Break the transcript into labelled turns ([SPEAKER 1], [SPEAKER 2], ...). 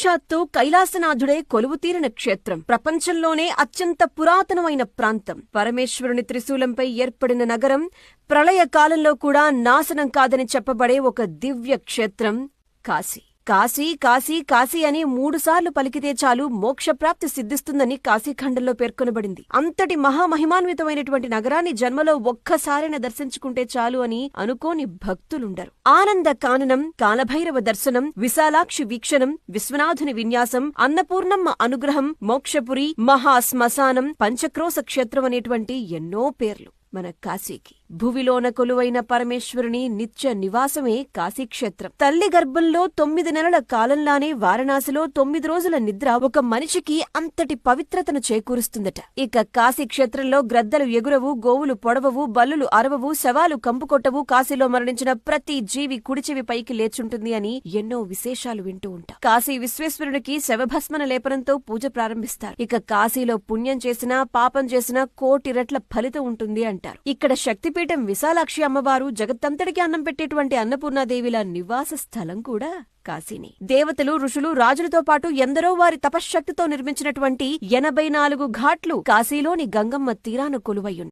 [SPEAKER 1] సాక్షాత్తు కైలాసనాథుడే కొలువుతీరిన క్షేత్రం. ప్రపంచంలోనే అత్యంత పురాతనమైన ప్రాంతం. పరమేశ్వరుని త్రిశూలంపై ఏర్పడిన నగరం. ప్రళయ కాలంలో కూడా నాశనం కాదని చెప్పబడే ఒక దివ్య క్షేత్రం కాశీ. కాశీ కాశీ కాశీ అని 3 సార్లు పలికితే చాలు మోక్షప్రాప్తి సిద్ధిస్తుందని కాశీఖండంలో పేర్కొనబడింది. అంతటి మహామహిమాన్వితమైనటువంటి నగరాన్ని జన్మలో ఒక్కసారైనా దర్శించుకుంటే చాలు అని అనుకోని భక్తులుండరు. ఆనంద కాననం, కాలభైరవ దర్శనం, విశాలాక్షి వీక్షణం, విశ్వనాథుని విన్యాసం, అన్నపూర్ణమ్మ అనుగ్రహం, మోక్షపురి, మహాశ్మశానం, పంచక్రోశ క్షేత్రం అనేటువంటి ఎన్నో పేర్లు మన కాశీకి. భువిలోన కొలువైన పరమేశ్వరుని నిత్య నివాసమే కాశీక్షేత్రం. తల్లి గర్భంలో 9 నెలల కాలంలానే వారణాసిలో 9 రోజుల నిద్ర ఒక మనిషికి అంతటి పవిత్రతను చేకూరుస్తుందట. ఇక కాశీక్షేత్రంలో గ్రద్దలు ఎగురవు, గోవులు పొడవవు, బల్లులు అరవవు, శవాలు కంపుకొట్టవు, కాశీలో మరణించిన ప్రతి జీవి కుడిచెవి పైకి లేచుంటుంది అని ఎన్నో విశేషాలు వింటూ ఉంటాం. కాశీ విశ్వేశ్వరునికి శవభస్మన లేపనంతో పూజ ప్రారంభిస్తారు. ఇక కాశీలో పుణ్యం చేసినా పాపం చేసినా 1,000,000 రెట్ల ఫలితం ఉంటుంది అంటారు. ఇక్కడ శక్తిపీఠం విశాలాక్షి అమ్మవారు, జగత్తంతటికి అన్నం పెట్టేటువంటి అన్నపూర్ణాదేవిల నివాస స్థలం కూడా కాశీని. దేవతలు, ఋషులు, రాజులతో పాటు ఎందరో వారి తపశ్శక్తితో నిర్మించినటువంటి 84 ఘాట్లు కాశీలోని గంగమ్మ తీరాన కొలువయ్యున్నాయి.